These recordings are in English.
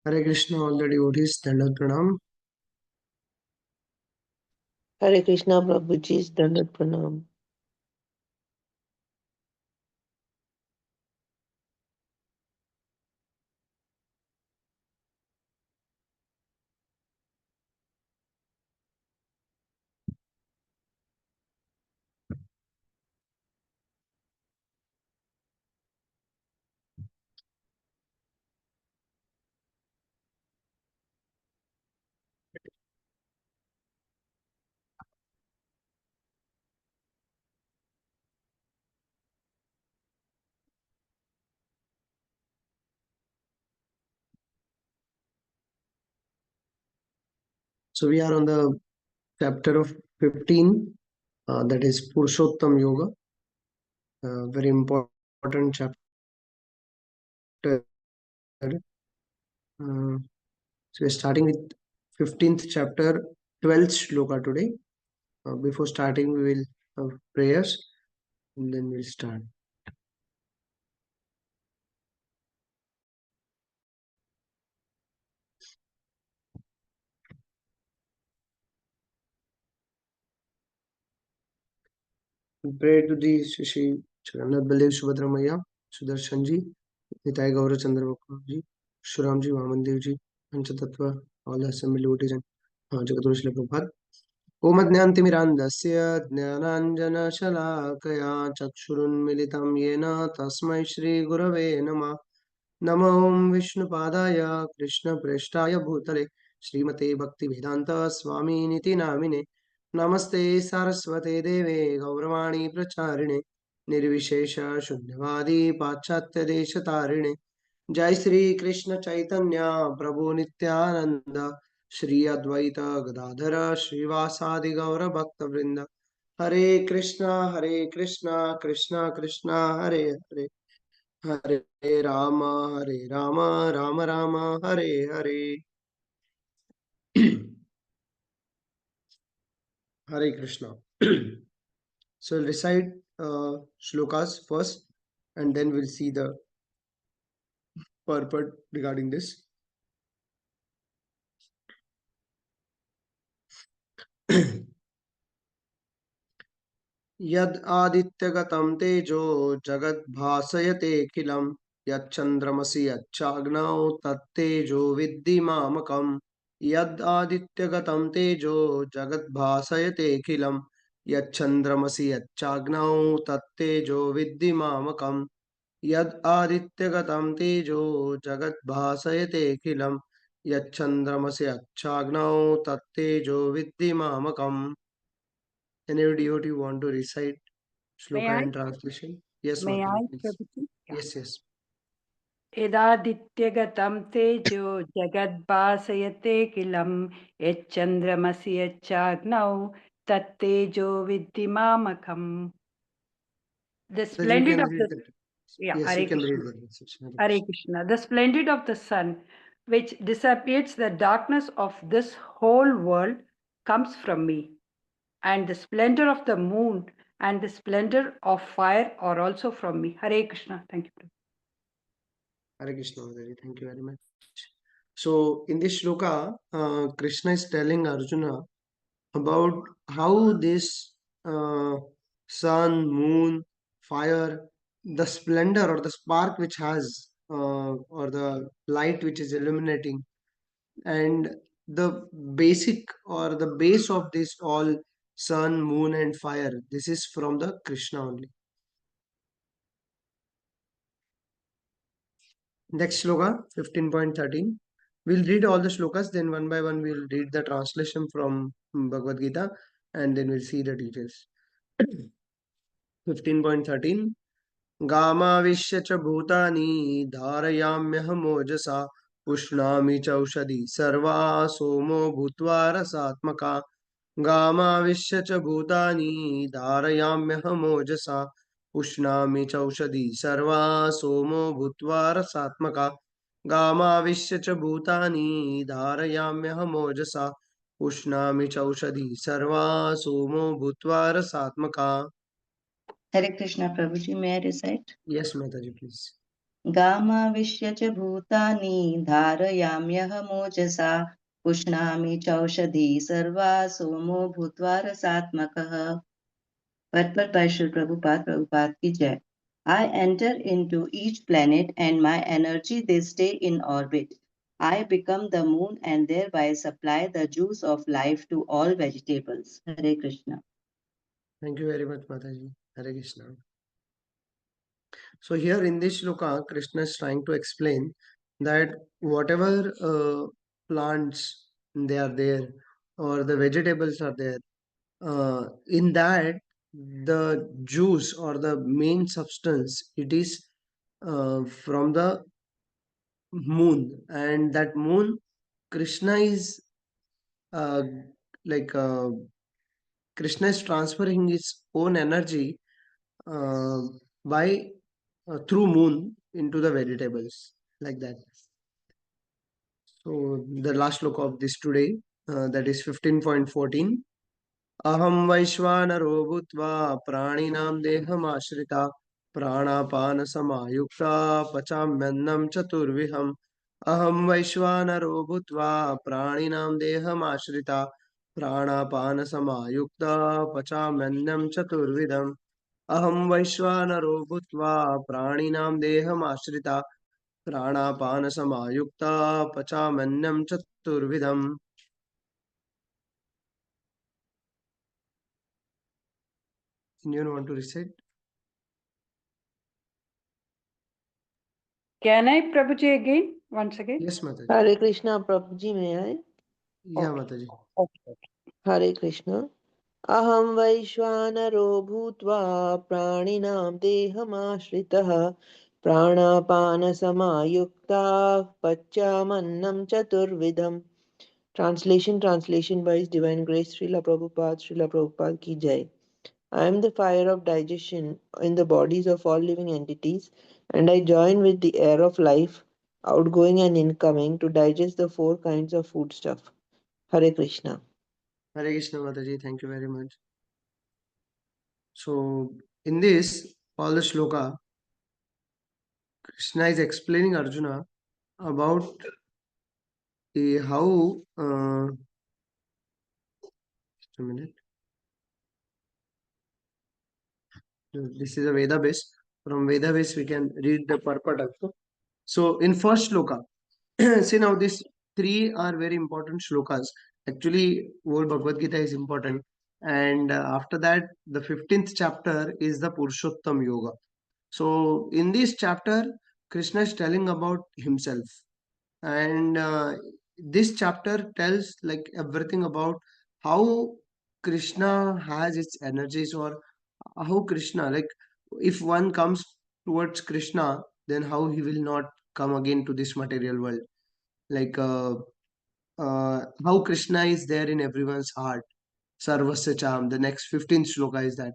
Hare Krishna, all the devotees, Dandavat Pranam. Hare Krishna, Prabhuji, Dandavat Pranam. So we are on the chapter of 15, that is Purushottam Yoga, very important chapter. So we're starting with 15th chapter, 12th shloka today. Before starting, we will have prayers and then we'll start. We pray to the Shri Jagannath Balev Subhadra Maya, Sudarshan Ji, Nitai Gaura Chandra Babu Ji, Shuram Ji, Vaman Dev Ji, Panchatattva, all the assembly devotees and Jagadguru Srila Prabhupada. ॐ अज्ञानतिमिरान्धस्य ज्ञानाञ्जनशलाकया चक्षुरुन्मिलितं येन तस्मै श्रीगुरवे नमः। नमो विष्णुपादाय कृष्णप्रेष्ठाय भूतले श्रीमते भक्तिवेदान्त स्वामिनिति नामिने। नमस्ते सारस्वते देवे गौरवाणी प्रचारिणे निर्विशेष शून्यवादी पाश्चात्यदेशतारिणे। जय श्री कृष्ण चैतन्य प्रभु नित्यानंद श्री अद्वैत गदाधर श्रीवासादि गौर भक्त वृंद। हरे कृष्णा कृष्णा कृष्णा हरे हरे, हरे Ram Ram Ram Hare Hare. Hare Krishna. So we'll recite shlokas first and then we'll see the purport regarding this. यद् आदित्यगतं तेजो जगद्भासयतेऽखिलं यच्चन्द्रमसि यच्चाग्नौ तत्तेजो विद्धि मामकम्। यद् आदित्यगतं तेजो जगद्भासयतेऽखिलं यच्चन्द्रमसि यच्चाग्नौ तत्तेजो विद्धि मामकम्। यद् आदित्यगतं तेजो जगद्भासयतेऽखिलं यच्चन्द्रमसि यच्चाग्नौ तत्तेजो विद्धि मामकम्। Any devotee want to recite shloka and translation? Yes, May I, Mataji, please. Prabhuji? Yeah. Yes. यदादित्यगतं तेजो जगद्भासयते किलं यच्चन्द्रमसि यच्चाग्नौ तत्तेजो विद्धि मामकम्. The Mataji, you splendid can of read the that. yeah, Yes, Hare you can Krishna. read that message. Hare Krishna. The splendid of the sun, which dissipates the darkness of this whole world, comes from me. And the splendor of the moon and the splendor of fire are also from me. Hare Krishna. Thank you. Hare Krishna, Mataji. Thank you very much. So, in this shloka, Krishna is telling Arjuna about how this sun, moon, fire, the splendor or the spark which has, or the light which is illuminating, and the basic or the base of this all sun, moon, and fire, this is from the Krishna only. Next shloka 15.13. We'll read all the shlokas, then one by one we'll read the translation from Bhagavad Gita, and then we'll see the details. 15.13. गामाविश्य च भूतानि धारयाम्यहमोजसा पुष्णामि चौषधि सर्वा सोमो भूत्वा रसात्मका। गामाविश्य च भूतानि धारयाम्यहमोजसा पुष्णामि चौषधि सर्वा सोमो भूत्वा रसात्मका। गामाविश्य च भूतानि धारयाम्यहमोजसा पुष्णामि चौषधि सर्वा सोमो भूत्वा रसात्मका। Hare Krishna, Prabhuji, may I recite? Yes, Mataji, please. गामाविश्य च भूतानि धारयाम्यहमोजसा पुष्णामि चौषधी सर्वा सोमो भूत्वा रसात्मकः। Purport by Sri Prabhupada, Prabhupada ki Jai. I enter into each planet and my energy they stay in orbit. I become the moon and thereby supply the juice of life to all vegetables. Hare Krishna. Thank you very much, Mataji. Hare Krishna. So here in this shloka, Krishna is trying to explain that whatever plants they are there or the vegetables are there, in that the juice or the main substance, it is from the moon, and that moon, Krishna is uh, like Krishna is transferring his own energy uh, by through moon into the vegetables, like that. So the last look of this today, that is 15.14. Aham Vaishvanaro Bhutva Praninam Dehamashritah Pranapana Samayukta Pachamyannam Chaturviham. Aham Vaishvanaro Bhutva Praninam Dehamashritah Pranapana Samayukta Pachamyannam Chaturvidam. Aham Vaishvanaro Bhutva Praninam Dehamashritah Pranapana Samayukta Pachamyannam Chaturvidam. Anyone want to recite? Can I, Prabhuji, again? Once again? Yes, Mataji. Hare Krishna, Prabhuji, may I? Yeah, Okay. Mataji. Okay. Hare Krishna. Aham Vaishvanaro Bhutva Praninam Dehamashritah Pranapana Samayukta Pachamannam Chaturvidam. Translation by His Divine Grace Srila Prabhupada ki Jai. I am the fire of digestion in the bodies of all living entities, and I join with the air of life, outgoing and incoming, to digest the four kinds of foodstuff. Hare Krishna. Hare Krishna, Mataji. Thank you very much. So, in this, all the shloka, Krishna is explaining Arjuna about how. Just a minute. This is a Veda base. From Veda base, we can read the purport also. So, in first shloka, see now these three are very important shlokas. Actually, whole Bhagavad Gita is important. And after that, the 15th chapter is the Purushottam Yoga. So, in this chapter, Krishna is telling about himself. And this chapter tells like everything about how Krishna has its energies, or how Krishna, like if one comes towards Krishna, then how he will not come again to this material world. Like how Krishna is there in everyone's heart. Sarvasya Cham. The next 15th shloka is that.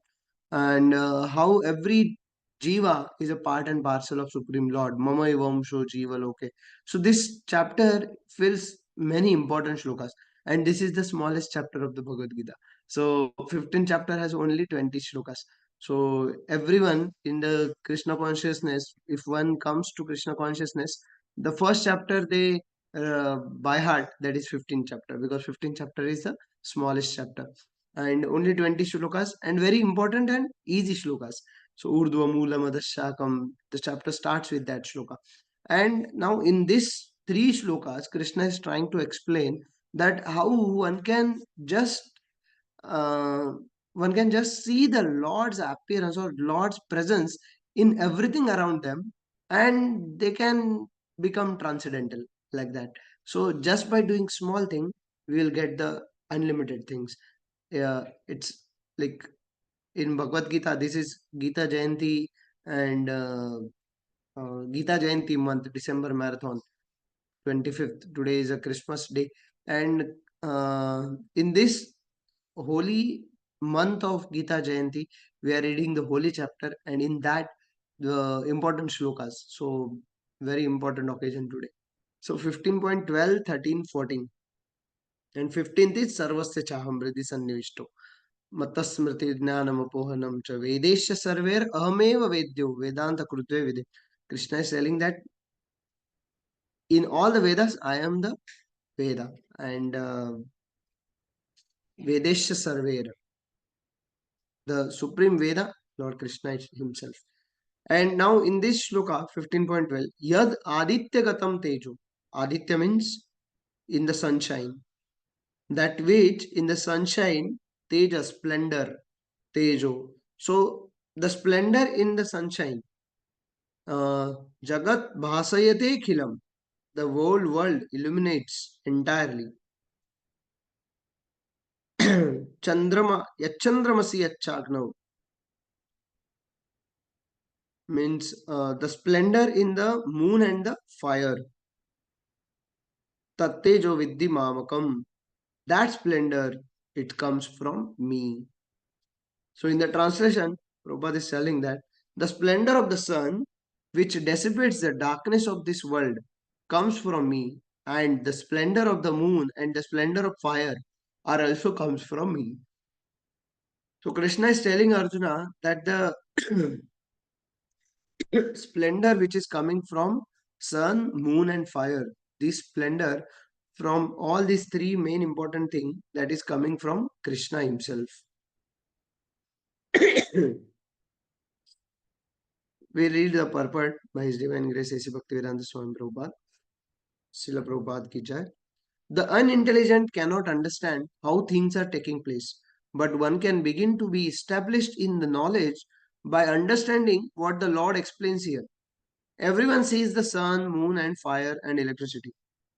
And how every Jiva is a part and parcel of Supreme Lord. Mama Vamsho Jiva Loke. So this chapter fills many important shlokas. And this is the smallest chapter of the Bhagavad Gita. So 15th chapter has only 20 shlokas. So everyone in the Krishna consciousness, if one comes to Krishna consciousness, the first chapter they by heart, that is 15th chapter, because 15th chapter is the smallest chapter, and only 20 shlokas, and very important and easy shlokas. So urdhva moolam adashakam, the chapter starts with that shloka. And now in this three shlokas, Krishna is trying to explain that how uh, one can just see the Lord's appearance or Lord's presence in everything around them, and they can become transcendental, like that. So just by doing small thing, we will get the unlimited things. Yeah, it's like in Bhagavad Gita, this is Gita Jayanti, and Gita Jayanti month, December marathon, 25th. Today is a Christmas day, and in this holy month of Gita Jayanti, we are reading the holy chapter, and in that the important shlokas. So very important occasion today. So 15.12, 13, 14, and 15th is Sarvasya Chaham Vriddhi Sannivishto. Matasmriti Jnanamopohanam cha Vedesha Sarver Ahamev Vedyo Vedanta Krutve Vide. Krishna is telling that in all the Vedas, I am the Veda, and Vedesha Sarvera, the supreme Veda, Lord Krishna is himself. And now in this shloka 15.12, Yad Aditya Gatam Tejo. Aditya means in the sunshine. That which in the sunshine, Teja, splendor, Tejo. So the splendor in the sunshine, Jagat Bhasayate Khilam. The whole world illuminates entirely. Chandrama, Yachandramasi Yachagnav means the splendor in the moon and the fire. Tattejo Vidhi Mamakam. That splendor, it comes from me. So in the translation, Prabhupada is telling that the splendor of the sun, which dissipates the darkness of this world, comes from me, and the splendor of the moon and the splendor of fire are also comes from me. So Krishna is telling Arjuna that the splendor which is coming from sun, moon, and fire, this splendor from all these three main important things that is coming from Krishna himself. We read the purport by His Divine Grace A.C. Bhaktivedanta Swami Prabhupada. Srila Prabhupada ki jai. The unintelligent cannot understand how things are taking place, but one can begin to be established in the knowledge by understanding what the Lord explains here. Everyone sees the sun, moon, and fire and electricity.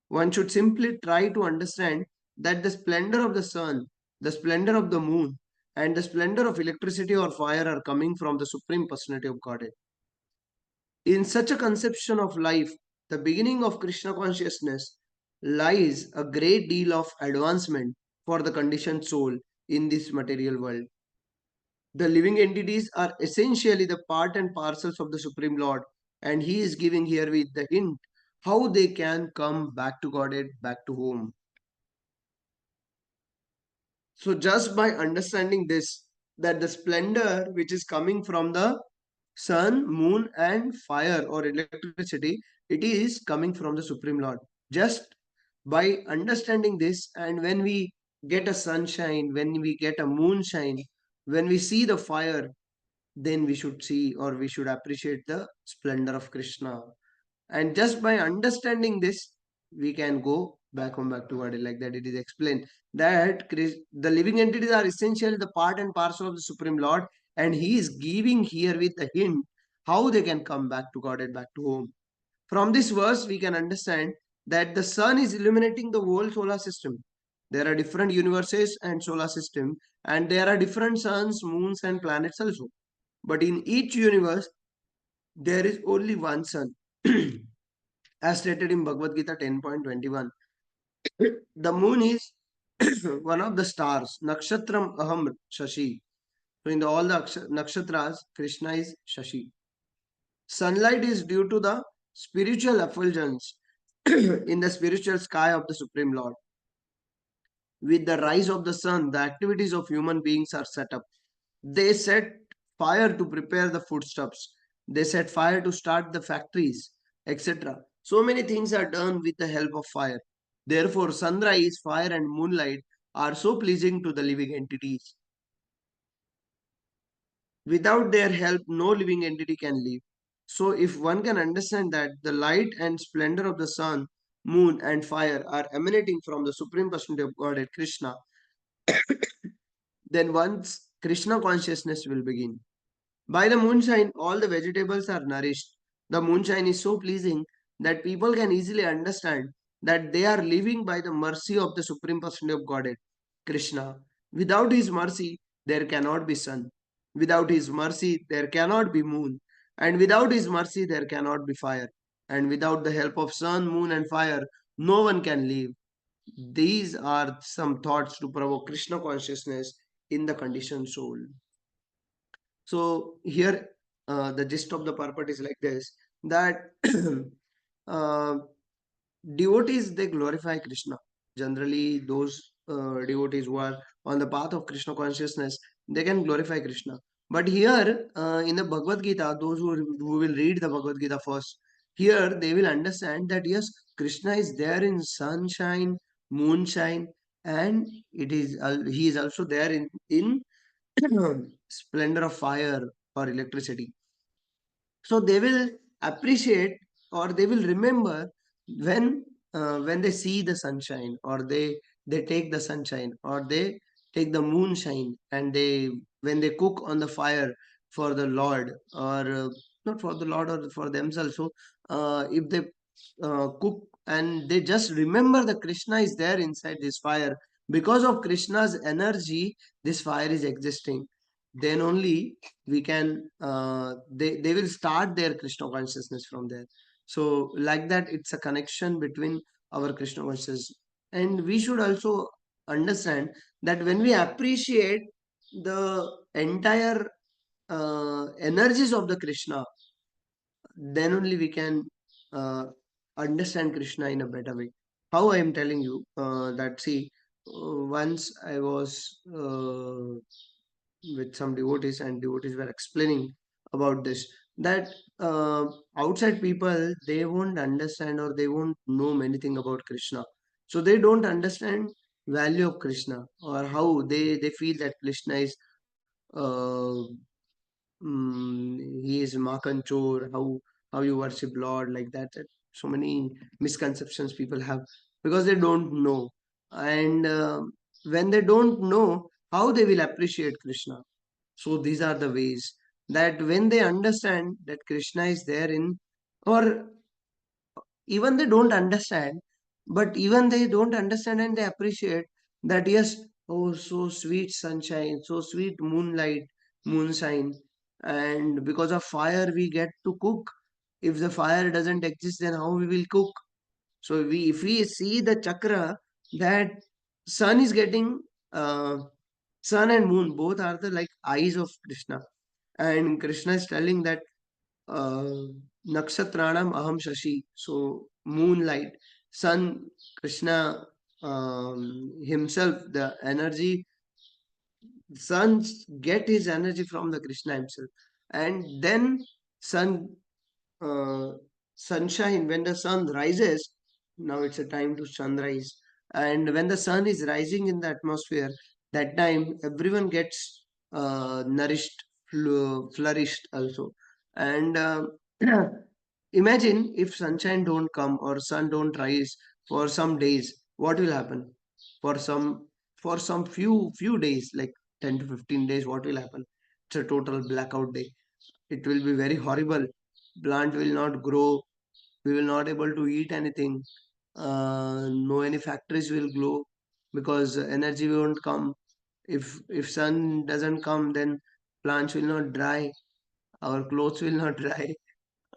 One should simply try to understand that the splendor of the sun, the splendor of the moon, and the splendor of electricity or fire are coming from the Supreme Personality of Godhead. In such a conception of life, the beginning of Krishna consciousness, lies a great deal of advancement for the conditioned soul in this material world. The living entities are essentially the part and parcels of the Supreme Lord, and He is giving here with the hint how they can come back to Godhead, back to home. So, just by understanding this, that the splendor which is coming from the sun, moon, and fire or electricity, it is coming from the Supreme Lord. Just by understanding this, and when we get a sunshine, when we get a moonshine, when we see the fire, then we should see or we should appreciate the splendor of Krishna. And just by understanding this, we can go back home, back to God. Like that, it is explained that the living entities are essentially the part and parcel of the Supreme Lord, and He is giving here with a hint how they can come back to God and back to home. From this verse, we can understand that the sun is illuminating the whole solar system. There are different universes and solar system, and there are different suns, moons, and planets also. But in each universe, there is only one sun. As stated in Bhagavad Gita 10.21, the moon is one of the stars. Nakshatram aham shashi. So in all the nakshatras, Krishna is Shashi. Sunlight is due to the spiritual effulgence in the spiritual sky of the Supreme Lord. With the rise of the sun, the activities of human beings are set up. They set fire to prepare the foodstuffs. They set fire to start the factories, etc. So many things are done with the help of fire. Therefore, sunrise, fire, and moonlight are so pleasing to the living entities. Without their help, no living entity can live. So, if one can understand that the light and splendor of the sun, moon, and fire are emanating from the Supreme Personality of Godhead Krishna, then one's Krishna consciousness will begin. By the moonshine, all the vegetables are nourished. The moonshine is so pleasing that people can easily understand that they are living by the mercy of the Supreme Personality of Godhead, Krishna. Without His mercy, there cannot be sun. Without His mercy, there cannot be moon. And without His mercy, there cannot be fire. And without the help of sun, moon, and fire, no one can live. These are some thoughts to provoke Krishna consciousness in the conditioned soul. So here the gist of the purport is like this, that uh, devotees, they glorify Krishna. Generally, those devotees who are on the path of Krishna consciousness, they can glorify Krishna. But here in the Bhagavad Gita, those who will read the Bhagavad Gita first, here they will understand that yes, Krishna is there in sunshine, moonshine, and he is also there in splendor of fire or electricity. So they will appreciate or they will remember when when they see the sunshine, or they take the sunshine, or they take the moonshine, and they when they cook on the fire for the Lord, or not for the Lord or for themselves. So if they cook and they just remember the Krishna is there inside this fire, because of Krishna's energy this fire is existing, then only we can they will start their Krishna consciousness from there. So like that, it's a connection between our Krishna consciousness. And we should also understand that when we appreciate the entire energies of the Krishna, then only we can uh, understand Krishna in a better way. How I am telling you that, see, once I was with some devotees, and devotees were explaining about this, that uh, outside people, they won't understand or they won't know anything about Krishna, so they don't understand value of Krishna, or how they feel that Krishna is uh, he is Makan Chor, how you worship Lord like that. So many misconceptions people have because they don't know. And when they don't know, how they will appreciate Krishna. So these are the ways that when they understand that Krishna is there in, or even they don't understand, but even they don't understand and they appreciate that, yes, oh, so sweet sunshine, so sweet moonlight, moonshine, and because of fire we get to cook. If the fire doesn't exist, then how we will cook? So we if we see the chakra, that sun is getting sun and moon both are the like eyes of Krishna, and Krishna is telling that uh, Nakshatranam Aham Shashi. So moonlight, sun, Krishna himself, the energy, sun get his energy from the Krishna himself, and then sun uh, sunshine, when the sun rises. Now it's a time to sunrise, and when the sun is rising in the atmosphere, that time everyone gets nourished, flourished also. And imagine if sunshine don't come or sun don't rise for some days, what will happen? For some few days, like 10 to 15 days, what will happen? It's a total blackout day. It will be very horrible. Plant will not grow. We will not able to eat anything. No any factories will grow because energy won't come. If sun doesn't come, then plants will not dry. Our clothes will not dry.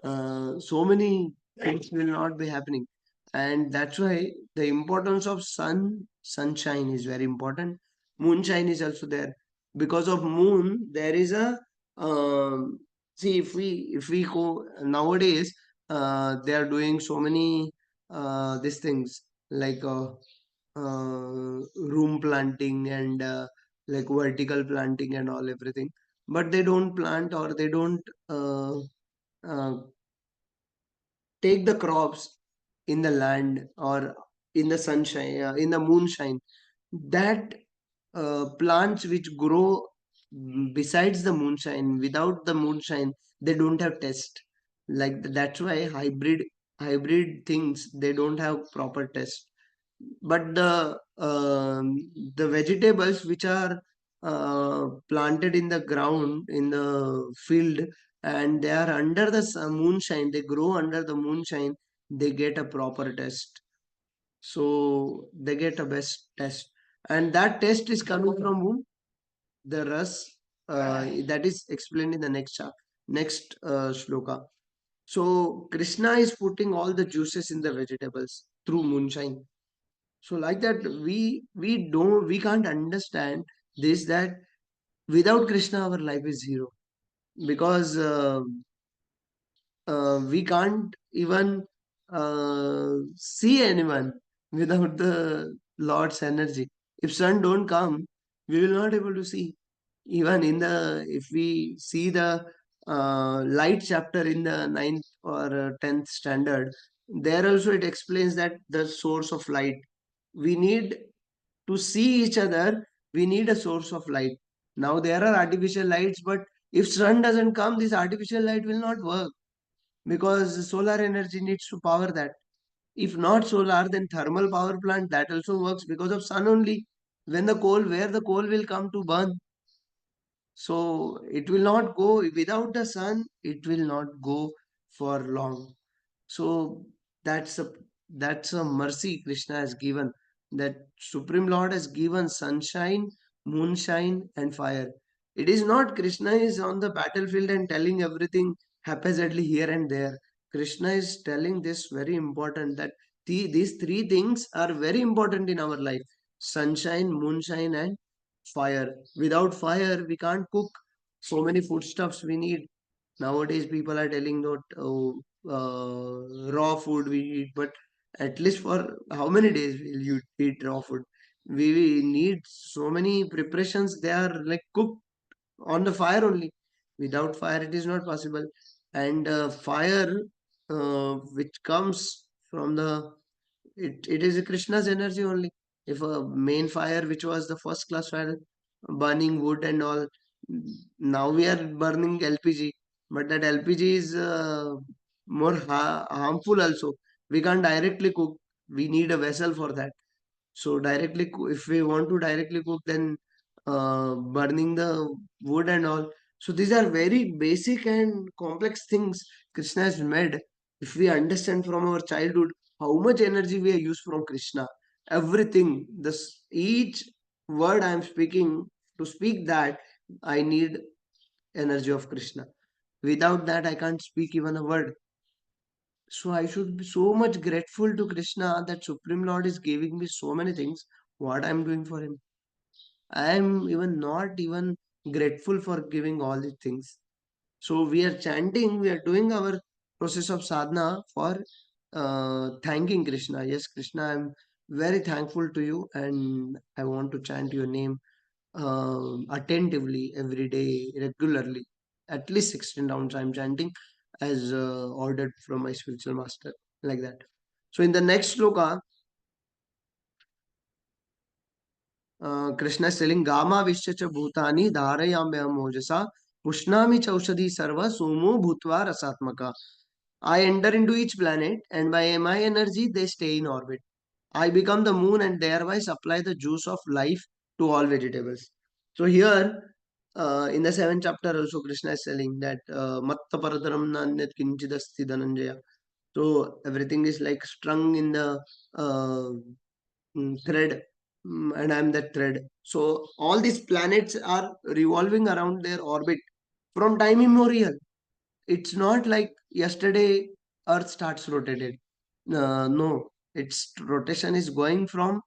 So many things will not be happening, and that's why the importance of sunshine is very important. Moonshine is also there. Because of moon there is a see, if we go nowadays, they are doing so many these things like room planting and like vertical planting and all everything, but they don't plant or they don't uh, take the crops in the land or in the sunshine, in the moonshine. That plants which grow besides the moonshine, without the moonshine, they don't have taste. Like that's why hybrid things, they don't have proper taste. But the vegetables which are planted in the ground in the field, and they are under the moonshine, they grow under the moonshine, they get a proper taste. So they get a best taste, and that taste is coming from whom? The ras, that is explained in the next shloka. So Krishna is putting all the juices in the vegetables through moonshine. So like that, we can't understand this, that without Krishna our life is zero, because we can't even see anyone without the Lord's energy. If sun don't come, we will not able to see. Even in the, if we see the light chapter in the ninth or 10th standard, there also it explains that the source of light, we need to see each other, we need a source of light. Now there are artificial lights, but if sun doesn't come, this artificial light will not work, because solar energy needs to power that. If not solar, then thermal power plant, that also works because of sun only. When the coal, where the coal will come to burn? So it will not go without the sun, it will not go for long. So that's a that's a mercy Krishna has given. That Supreme Lord has given sunshine, moonshine, and fire. It is not Krishna is on the battlefield and telling everything haphazardly here and there. Krishna is telling this very important, that these three things are very important in our life: sunshine, moonshine, and fire. Without fire, we can't cook. So many foodstuffs we need. Nowadays, people are telling that, oh, raw food we eat, but at least for how many days will you eat raw food? We need so many preparations. They are like cooked on the fire only. Without fire, it is not possible. And fire, which comes from the, it is Krishna's energy only. If a main fire, which was the first class fire, burning wood and all, now we are burning LPG, but that LPG is more harmful also. We can't directly cook. We need a vessel for that. So directly, if we want to directly cook, then burning the wood and all. So these are very basic and complex things Krishna has made. If we understand from our childhood how much energy we use from Krishna, everything, this each word I am speaking, to speak that, I need energy of Krishna. Without that, I can't speak even a word. So I should be so much grateful to Krishna that Supreme Lord is giving me so many things. What I'm doing for him, I am even not even grateful for giving all these things. So we are chanting, we are doing our process of sadhana for thanking Krishna. Yes, Krishna, I'm very thankful to you, and I want to chant your name attentively every day, regularly. At least 16 rounds I'm chanting, as ordered from my spiritual master, like that. So in the next sloka, Krishna is telling Gama Vishyacha Bhutani Dharayamyam Mojasa Pushnami Chaushadhi Sarva Somo Bhutva Rasatmaka. I enter into each planet, and by my energy they stay in orbit. I become the moon and thereby supply the juice of life to all vegetables. So here, in the seventh chapter also Krishna is telling that Matta Paradaram Nanyat Kinchidasti Dhananjaya. So everything is like strung in the uh, thread, and I'm that thread. So all these planets are revolving around their orbit from time immemorial. It's not like yesterday Earth starts rotated. No, its rotation is going from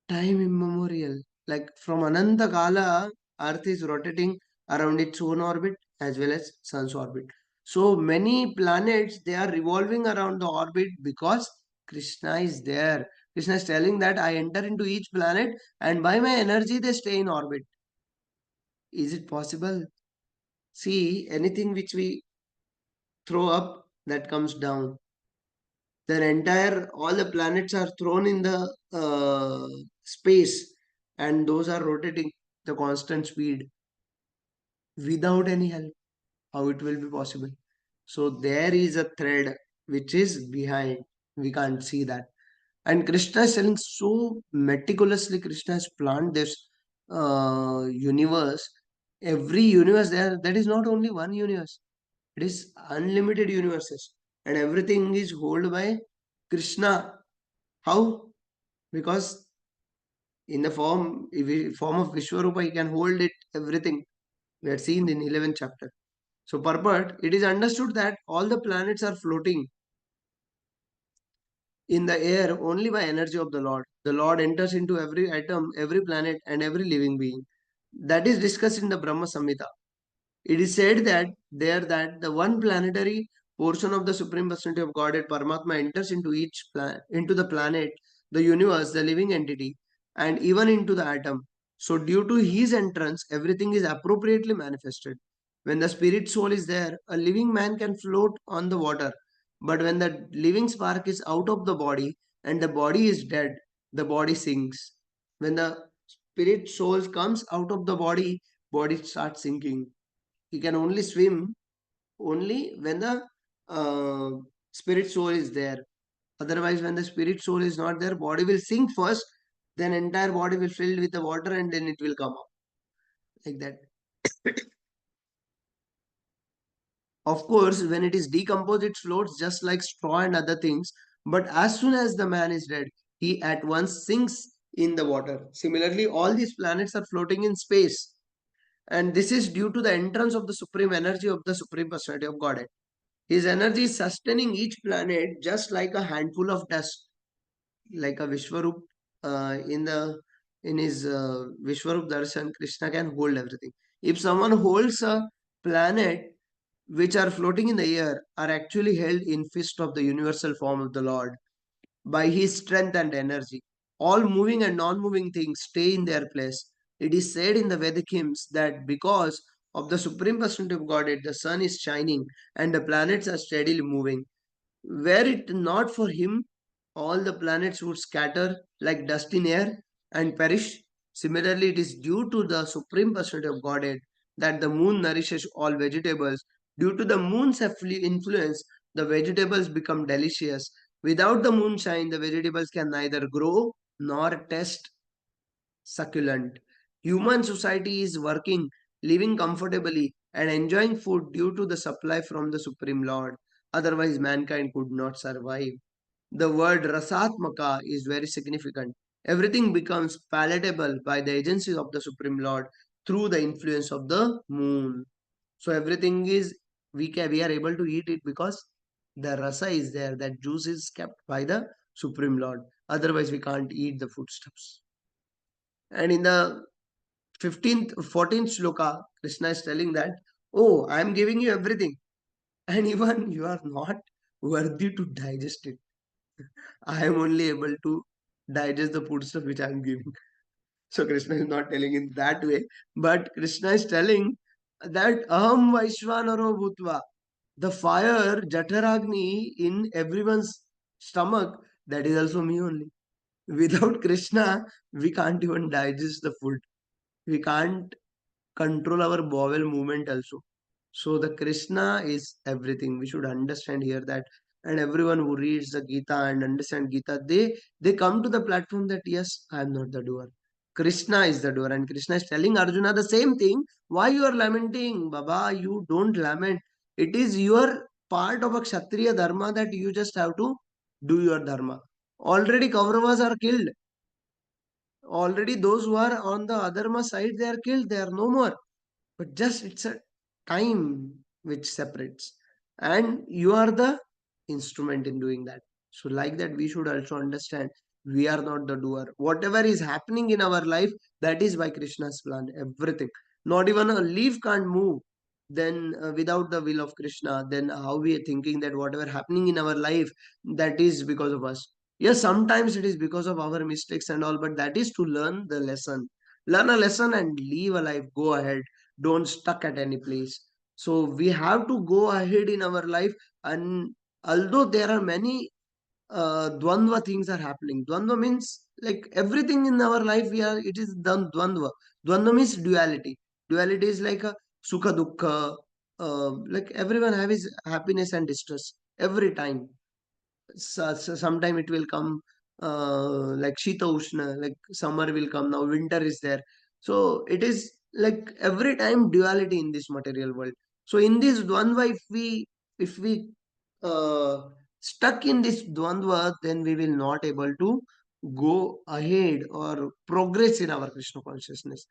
time immemorial. Like from Ananta Kala, Earth is rotating around its own orbit as well as Sun's orbit. So many planets, they are revolving around the orbit because Krishna is there. Krishna is telling that I enter into each planet and by my energy they stay in orbit. Is it possible? See, anything which we throw up, that comes down. Their entire, all the planets are thrown in the space, and those are rotating the constant speed without any help. How it will be possible? So there is a thread which is behind. We can't see that. And Krishna is telling so meticulously. Krishna has planned this universe. Every universe there, that is not only one universe. It is unlimited universes, and everything is held by Krishna. How? Because in the form of Vishwarupa, he can hold it, everything. We had seen in 11th chapter. So purport, it is understood that all the planets are floating in the air only by energy of the Lord. The Lord enters into every atom, every planet, and every living being. That is discussed in the Brahma Samhita. It is said that there that the one planetary portion of the Supreme Personality of Godhead Paramatma enters into into the planet, the universe, the living entity, and even into the atom. So due to his entrance, everything is appropriately manifested. When the spirit soul is there, a living man can float on the water. But when the living spark is out of the body and the body is dead, the body sinks. When the spirit soul comes out of the body starts sinking. He can only swim only when the uh, spirit soul is there. Otherwise, when the spirit soul is not there, body will sink first, then entire body will fill with the water and then it will come up like that. Of course, when it is decomposed, it floats just like straw and other things. But as soon as the man is dead, he at once sinks in the water. Similarly, all these planets are floating in space. And this is due to the entrance of the supreme energy of the supreme personality of Godhead. His energy is sustaining each planet just like a handful of dust, like a Vishwarup in his Vishwarup Darshan, Krishna can hold everything. If someone holds a planet which are floating in the air are actually held in fist of the universal form of the Lord by his strength and energy. All moving and non-moving things stay in their place. It is said in the Vedic hymns that because of the Supreme Personality of Godhead, the sun is shining and the planets are steadily moving. Were it not for him, all the planets would scatter like dust in air and perish. Similarly, it is due to the Supreme Personality of Godhead that the moon nourishes all vegetables. Due to the moon's influence, the vegetables become delicious. Without the moonshine, the vegetables can neither grow nor taste succulent. Human society is working, living comfortably, and enjoying food due to the supply from the Supreme Lord. Otherwise, mankind could not survive. The word rasatmaka is very significant. Everything becomes palatable by the agencies of the Supreme Lord through the influence of the moon. So everything is we are able to eat it because the rasa is there. That juice is kept by the Supreme Lord. Otherwise, we can't eat the foodstuffs. And in the 15th, 14th shloka, Krishna is telling that, oh, I am giving you everything. And even you are not worthy to digest it. I am only able to digest the food stuff which I am giving. So Krishna is not telling in that way, but Krishna is telling that Aham Vaishvanaro Bhutva, the fire Jataragni in everyone's stomach, that is also me only. Without Krishna, we can't even digest the food. We can't control our bowel movement also. So the Krishna is everything. We should understand here that, and everyone who reads the Gita and understand Gita, they come to the platform that yes, I am not the doer. Krishna is the doer, and Krishna is telling Arjuna the same thing. Why you are lamenting, Baba? You don't lament. It is your part of a Kshatriya dharma that you just have to do your dharma. Already Kauravas are killed. Already those who are on the Adharma side, they are killed. They are no more, but just it's a time which separates, and you are the instrument in doing that. So like that, we should also understand we are not the doer. Whatever is happening in our life, that is by Krishna's plan. Everything, not even a leaf can't move then without the will of Krishna. Then how we are thinking that whatever happening in our life, that is because of us. Yes, sometimes it is because of our mistakes and all, but that is to learn the lesson. Learn a lesson and live a life. Go ahead. Don't stuck at any place. So we have to go ahead in our life. And although there are many dvandva things are happening. Dvandva means like everything in our life it is done dvandva. Dvandva means duality. Duality is like a sukha dukkha. Like everyone have his happiness and distress every time. So sometime it will come like Shita Ushna, like summer will come now, winter is there. So it is like every time duality in this material world. So in this dvandva, if we uh, stuck in this dvandva, then we will not able to go ahead or progress in our Krishna consciousness.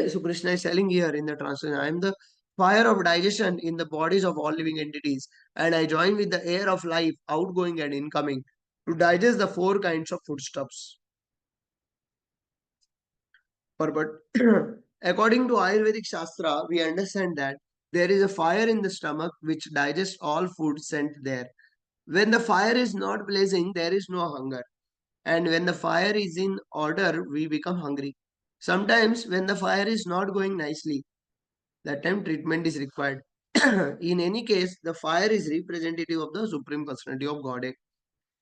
So Krishna is telling here in the translation, I am the fire of digestion in the bodies of all living entities, and I join with the air of life, outgoing and incoming, to digest the four kinds of foodstuffs. But according to Ayurvedic Shastra, we understand that there is a fire in the stomach which digests all food sent there. When the fire is not blazing, there is no hunger. And when the fire is in order, we become hungry. Sometimes when the fire is not going nicely, that time treatment is required. In any case, the fire is representative of the Supreme Personality of Godhead.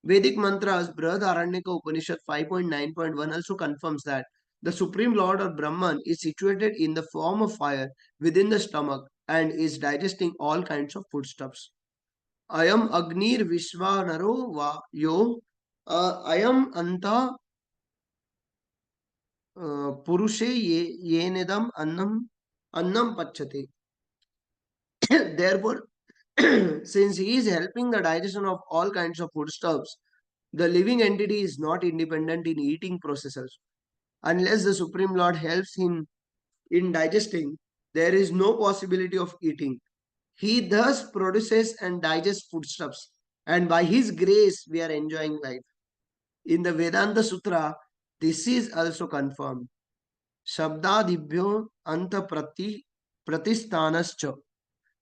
Vedic mantras, Brihad Aranyaka Upanishad 5.9.1 also confirms that the Supreme Lord or Brahman is situated in the form of fire within the stomach and is digesting all kinds of foodstuffs. Ayam Agnir Vishwanaro Va Yo Ayam Anta Purushe Yenedam Annam Pachate. Therefore, since he is helping the digestion of all kinds of foodstuffs, the living entity is not independent in eating processes. Unless the Supreme Lord helps him in digesting, there is no possibility of eating. He thus produces and digests foodstuffs, and by his grace, we are enjoying life. In the Vedanta Sutra, this is also confirmed. Shabdadibhyo anta pratisthanascha.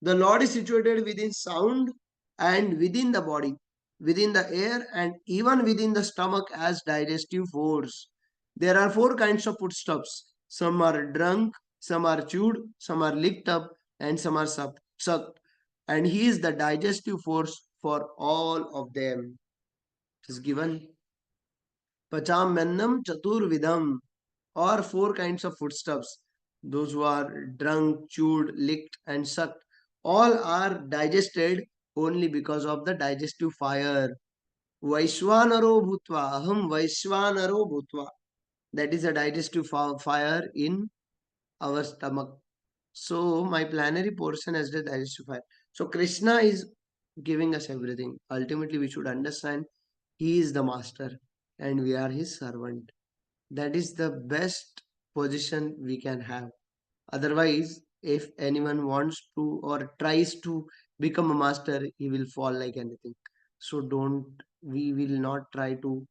The Lord is situated within sound and within the body, within the air, and even within the stomach as digestive force. There are four kinds of foodstuffs. Some are drunk, some are chewed, some are licked up, and some are sucked. And He is the digestive force for all of them. It is given Pacham Mennam Chaturvidam, or four kinds of foodstuffs. Those who are drunk, chewed, licked, and sucked, all are digested only because of the digestive fire. Vaishwanaro Bhutva, Aham Vaishwanaro Bhutva. That is a digestive fire in our stomach. So, my plenary portion has the digestive fire. So, Krishna is giving us everything. Ultimately, we should understand He is the master and we are His servant. That is the best position we can have. Otherwise, if anyone wants to or tries to become a master, he will fall like anything. So we will not try to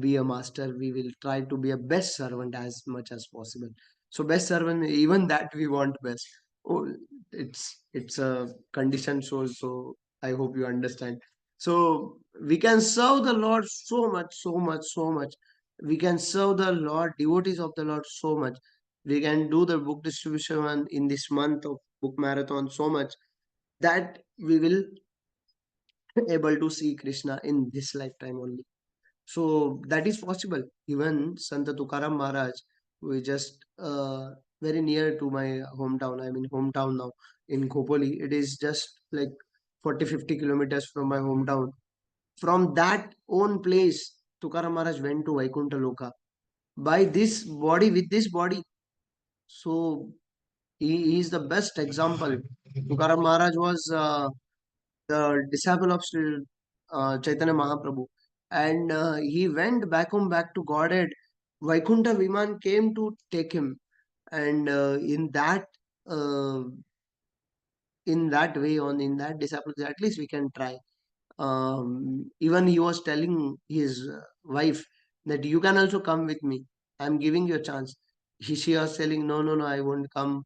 be a master. We will try to be a best servant as much as possible. So best servant, even that we want best. Oh, it's a condition. So I hope you understand. So we can serve the Lord so much, so much, so much. We can serve the Lord, devotees of the Lord so much. We can do the book distribution in this month of book marathon so much that we will able to see Krishna in this lifetime only. So that is possible. Even Santa Tukaram Maharaj, who is just very near to my hometown. I'm in hometown now in Khopoli. It is just like 40-50 kilometers from my hometown. From that own place, Tukaram Maharaj went to Vaikuntha Loka by this body, with this body. So he is the best example. Tukaram Maharaj was the disciple of Sri Chaitanya Mahaprabhu, and he went back home, back to Godhead. Vaikuntha Viman came to take him, and uh, in that way, on in that disciple, at least we can try. Even he was telling his wife that you can also come with me. I'm giving you a chance. She was telling, no, no, no, I won't come.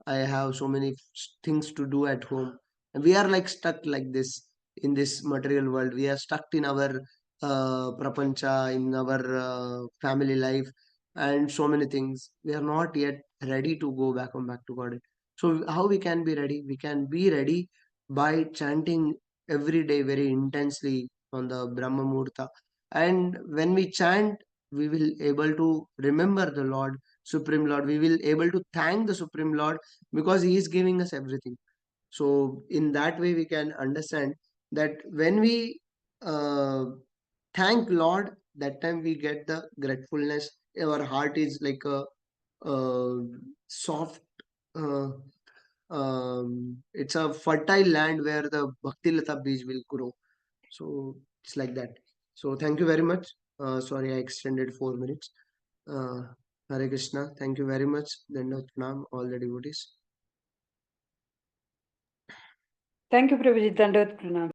I have so many things to do at home. And we are like stuck like this in this material world. We are stuck in our prapancha, in our family life, and so many things. We are not yet ready to go back and back to God. So how we can be ready? We can be ready by chanting every day very intensely on the Brahma Murta. And when we chant, we will able to remember the Lord, Supreme Lord. We will able to thank the Supreme Lord because He is giving us everything. So in that way, we can understand that when we uh, thank Lord, that time we get the gratefulness. Our heart is like a soft. Uh, it's a fertile land where the Bhakti Lata bees will grow. So it's like that. So thank you very much. Sorry, I extended 4 minutes. Uh, Hare Krishna. Thank you very much. Dandavat Pranam, all the devotees. Thank you, Prabhuji. Dandavat Pranam.